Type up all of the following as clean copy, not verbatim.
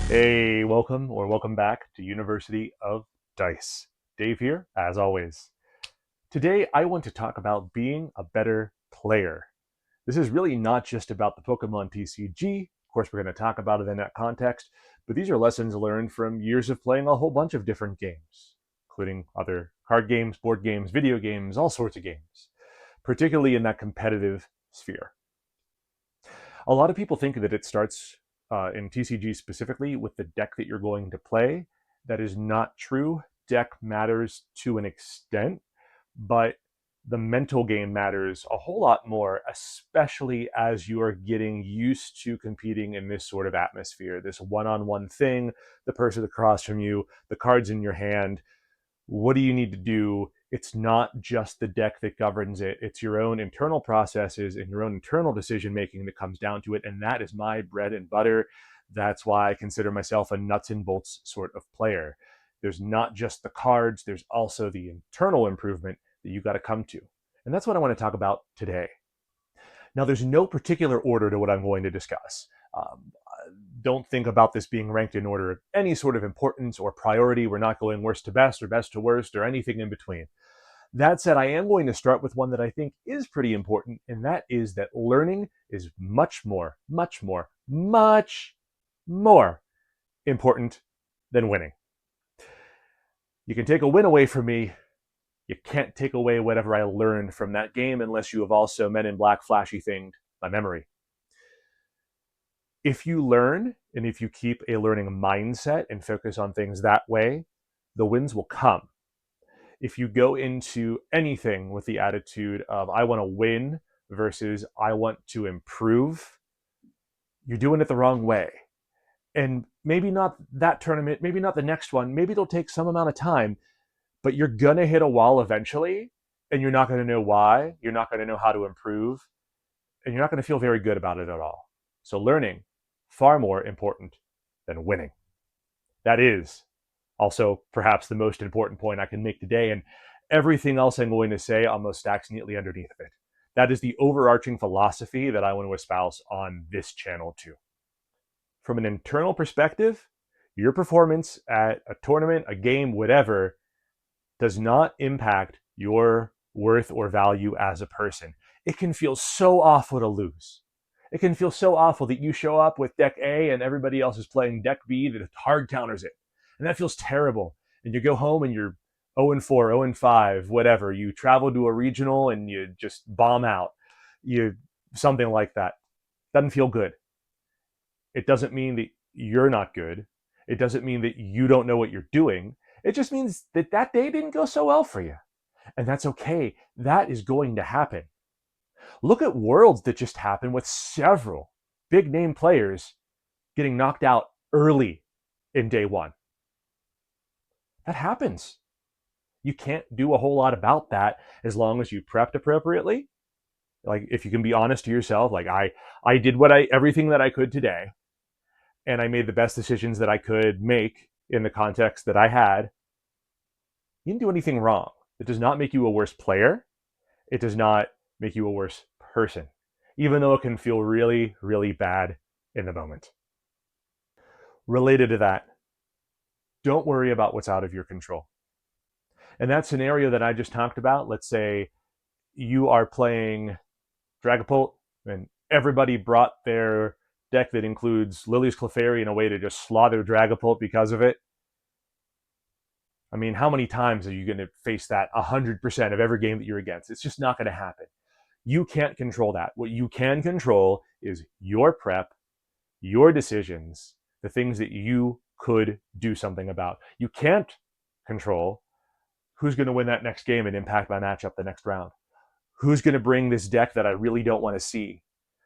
Hey, welcome back to University of Dice. Dave here, as always. Today, I want to talk about being a better player. This is really not just about the Pokemon TCG. Of course, we're going to talk about it in that context, but these are lessons learned from years of playing a whole bunch of different games, including other card games, board games, video games, all sorts of games, particularly in that competitive sphere. A lot of people think that it starts in TCG specifically with the deck that you're going to play. That is not true. Deck matters to an extent, but the mental game matters a whole lot more, especially as you are getting used to competing in this sort of atmosphere, this one-on-one thing, the person across from you, the cards in your hand. What do you need to do? It's not just the deck that governs it. It's your own internal processes and your own internal decision making that comes down to it. And that is my bread and butter. That's why I consider myself a nuts and bolts sort of player. There's not just the cards, there's also the internal improvement that you got to come to. And that's what I want to talk about today. Now, there's no particular order to what I'm going to discuss. Don't think about this being ranked in order of any sort of importance or priority. We're not going worst to best or best to worst or anything in between. That said, I am going to start with one that I think is pretty important, and that is that learning is much more important than winning. You can take a win away from me. You can't take away whatever I learned from that game unless you have also Men in Black flashy thinged my memory. If you learn and if you keep a learning mindset and focus on things that way, the wins will come. If you go into anything with the attitude of I want to win versus I want to improve, you're doing it the wrong way. And maybe not that tournament, maybe not the next one, maybe it'll take some amount of time, but you're going to hit a wall eventually, and you're not going to know why, you're not going to know how to improve, and you're not going to feel very good about it at all. So learning, far more important than winning. That is also perhaps the most important point I can make today, and everything else I'm going to say almost stacks neatly underneath of it. That is the overarching philosophy that I want to espouse on this channel too. From an internal perspective, your performance at a tournament, a game, whatever, does not impact your worth or value as a person. It can feel so awful to lose. It can feel so awful that you show up with deck A and everybody else is playing deck B that hard counters it. And that feels terrible. And you go home and you're 0-4, 0-5, whatever. You travel to a regional and you just bomb out. Something like that. Doesn't feel good. It doesn't mean that you're not good. It doesn't mean that you don't know what you're doing. It just means that that day didn't go so well for you. And that's okay. That is going to happen. Look at Worlds that just happened with several big name players getting knocked out early in day one. That happens. You can't do a whole lot about that as long as you prepped appropriately. Like if you can be honest to yourself, like I did everything that I could today, and I made the best decisions that I could make in the context that I had. You didn't do anything wrong. It does not make you a worse player. It does not make you a worse person, even though it can feel really, really bad in the moment. Related to that, don't worry about what's out of your control. In that scenario that I just talked about, let's say you are playing Dragapult and everybody brought their deck that includes Lily's Clefairy in a way to just slaughter Dragapult because of it. I mean, how many times are you going to face that 100% of every game that you're against? It's just not going to happen. You can't control that. What you can control is your prep, your decisions, the things that you could do something about. You can't control who's going to win that next game and impact my matchup the next round. Who's going to bring this deck that I really don't want to see?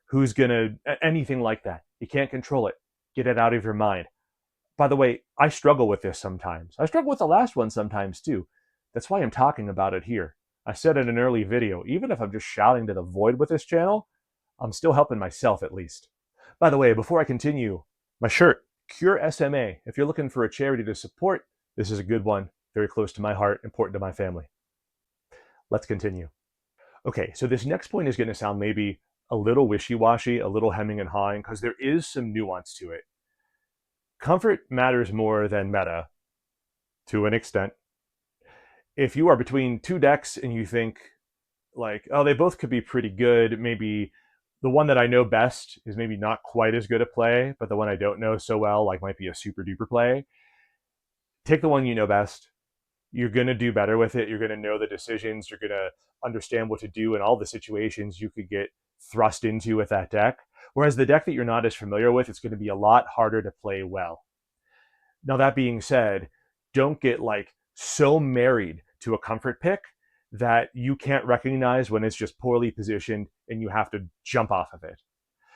Who's going to, anything like that. You can't control it. Get it out of your mind. By the way, I struggle with this sometimes. I struggle with the last one sometimes too. That's why I'm talking about it here. I said in an early video, even if I'm just shouting to the void with this channel, I'm still helping myself at least. By the way, before I continue, my shirt, Cure SMA. If you're looking for a charity to support, this is a good one. Very close to my heart, important to my family. Let's continue. Okay, so this next point is going to sound maybe a little wishy-washy, a little hemming and hawing, because there is some nuance to it. Comfort matters more than meta to an extent. If you are between two decks and you think, like, oh, they both could be pretty good, maybe the one that I know best is maybe not quite as good a play, but the one I don't know so well, like, might be a super duper play. Take the one you know best. You're going to do better with it. You're going to know the decisions. You're going to understand what to do in all the situations you could get thrust into with that deck. Whereas the deck that you're not as familiar with, it's going to be a lot harder to play well. Now, that being said, don't get like so married to a comfort pick that you can't recognize when it's just poorly positioned and you have to jump off of it.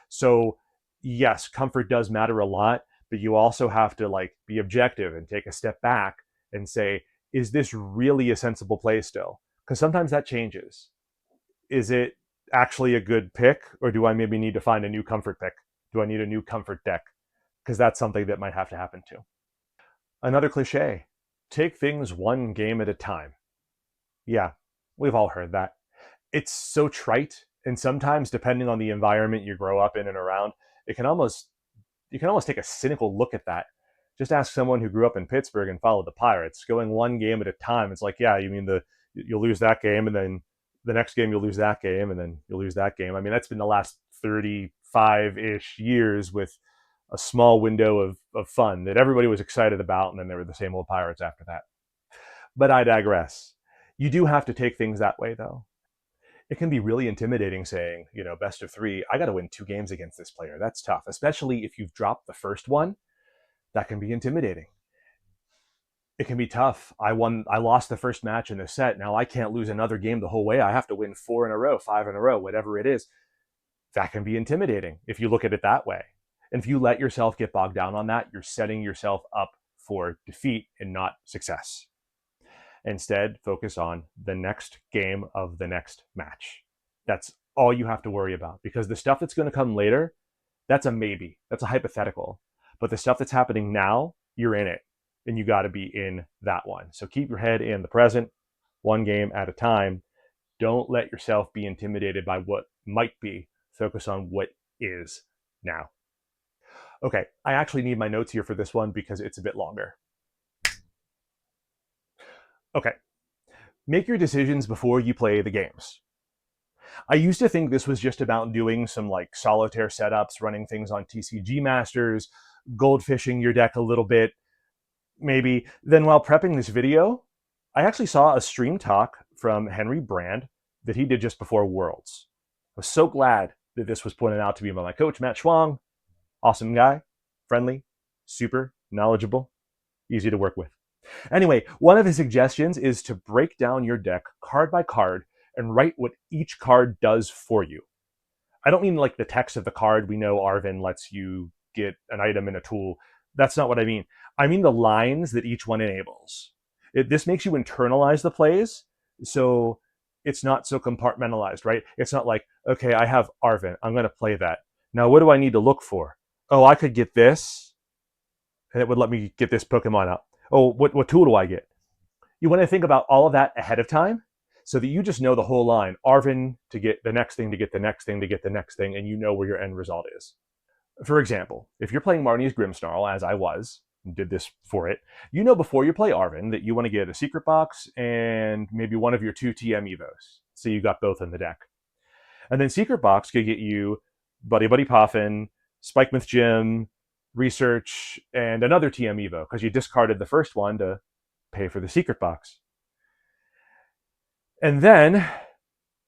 So, yes, comfort does matter a lot, but you also have to like be objective and take a step back and say, is this really a sensible play still? Because sometimes that changes. Is it actually a good pick, or do I maybe need to find a new comfort pick? Do I need a new comfort deck? Because that's something that might have to happen too. Another cliche, take things one game at a time. Yeah, we've all heard that. It's so trite, and sometimes, depending on the environment you grow up in and around, it can almost you can almost take a cynical look at that. Just ask someone who grew up in Pittsburgh and followed the Pirates. Going one game at a time, it's like, yeah, you mean you'll lose that game, and then the next game you'll lose that game, and then you'll lose that game. I mean, that's been the last 35-ish years with a small window of fun that everybody was excited about, and then they were the same old Pirates after that. But I digress. You do have to take things that way, though. It can be really intimidating saying, best of three, I got to win 2 games against this player. That's tough, especially if you've dropped the first one. That can be intimidating. It can be tough. I lost the first match in the set. Now I can't lose another game the whole way. I have to win 4 in a row, 5 in a row, whatever it is. That can be intimidating if you look at it that way. And if you let yourself get bogged down on that, you're setting yourself up for defeat and not success. Instead, focus on the next game of the next match. That's all you have to worry about, because the stuff that's going to come later, that's a maybe. That's a hypothetical. But the stuff that's happening now, you're in it, and you got to be in that one. So keep your head in the present, one game at a time. Don't let yourself be intimidated by what might be. Focus on what is now. Okay, I actually need my notes here for this one because it's a bit longer. Okay, make your decisions before you play the games. I used to think this was just about doing some like solitaire setups, running things on TCG Masters, goldfishing your deck a little bit, maybe. Then while prepping this video, I actually saw a stream talk from Henry Brand that he did just before Worlds. I was so glad that this was pointed out to me by my coach, Matt Schwang. Awesome guy, friendly, super knowledgeable, easy to work with. Anyway, one of his suggestions is to break down your deck card by card and write what each card does for you. I don't mean like the text of the card. We know Arvin lets you get an item and a tool. That's not what I mean. I mean the lines that each one enables. This makes you internalize the plays, so it's not so compartmentalized, right? It's not like, okay, I have Arvin. I'm going to play that. Now, what do I need to look for? Oh, I could get this, and it would let me get this Pokemon out. Oh, what tool do I get? You want to think about all of that ahead of time so that you just know the whole line. Arvin to get the next thing, to get the next thing, to get the next thing, and you know where your end result is. For example, if you're playing Marnie's Grimmsnarl, as I was, and did this for it, you know before you play Arvin that you want to get a secret box and maybe one of your 2 TM Evos. So you got both in the deck. And then secret box could get you Buddy Buddy Poffin, Spikemouth Gym, Research, and another TM Evo, because you discarded the first one to pay for the secret box. And then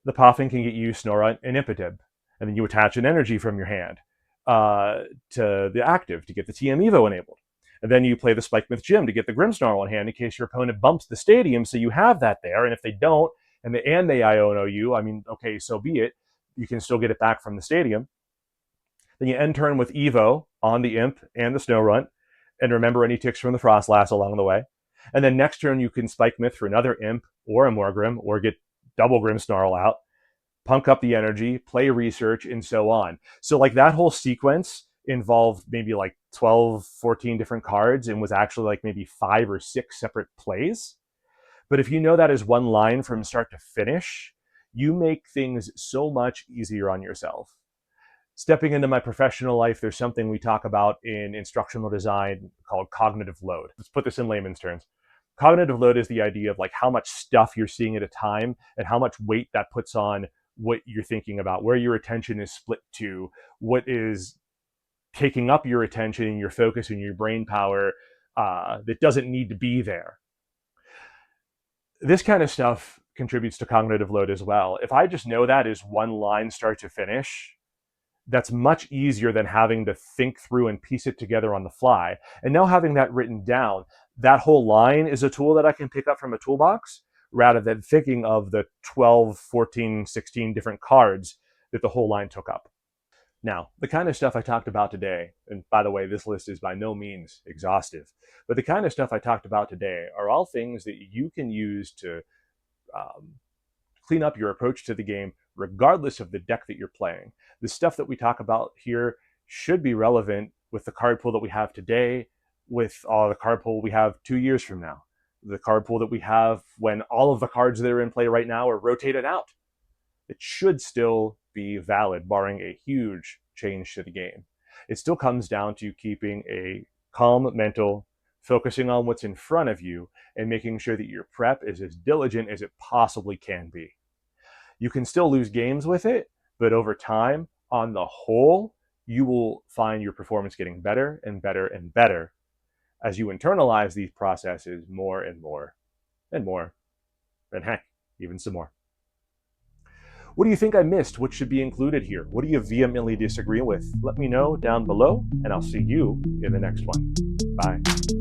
the Poffin can get you Snorunt and Impidib. And then you attach an energy from your hand to the active to get the TM Evo enabled. And then you play the Spikemouth Gym to get the Grimmsnarl on hand in case your opponent bumps the stadium, so you have that there. And if they don't, and they Iono you, I mean, okay, so be it. You can still get it back from the stadium. Then you end turn with Evo on the Imp and the Snorunt, and remember any ticks from the Frostlass along the way. And then next turn you can Spikemouth for another Imp or a Morgrim, or get double Grimmsnarl out, punk up the energy, play Research, and so on. So like that whole sequence involved maybe like 12, 14 different cards and was actually like maybe 5 or 6 separate plays. But if you know that is one line from start to finish, you make things so much easier on yourself. Stepping into my professional life, there's something we talk about in instructional design called cognitive load. Let's put this in layman's terms. Cognitive load is the idea of like how much stuff you're seeing at a time and how much weight that puts on what you're thinking about, where your attention is split to, what is taking up your attention and your focus and your brain power that doesn't need to be there. This kind of stuff contributes to cognitive load as well. If I just know that is one line start to finish, that's much easier than having to think through and piece it together on the fly. And now having that written down, that whole line is a tool that I can pick up from a toolbox rather than thinking of the 12, 14, 16 different cards that the whole line took up. Now, the kind of stuff I talked about today, and by the way, this list is by no means exhaustive, but the kind of stuff I talked about today are all things that you can use to um, clean up your approach to the game, regardless of the deck that you're playing. The stuff that we talk about here should be relevant with the card pool that we have today, with the card pool we have 2 years from now, the card pool that we have when all of the cards that are in play right now are rotated out. It should still be valid, barring a huge change to the game. It still comes down to keeping a calm mental, focusing on what's in front of you, and making sure that your prep is as diligent as it possibly can be. You can still lose games with it, but over time, on the whole, you will find your performance getting better and better and better as you internalize these processes more and more and more, and heck, even some more. What do you think I missed? What should be included here? What do you vehemently disagree with? Let me know down below, and I'll see you in the next one. Bye.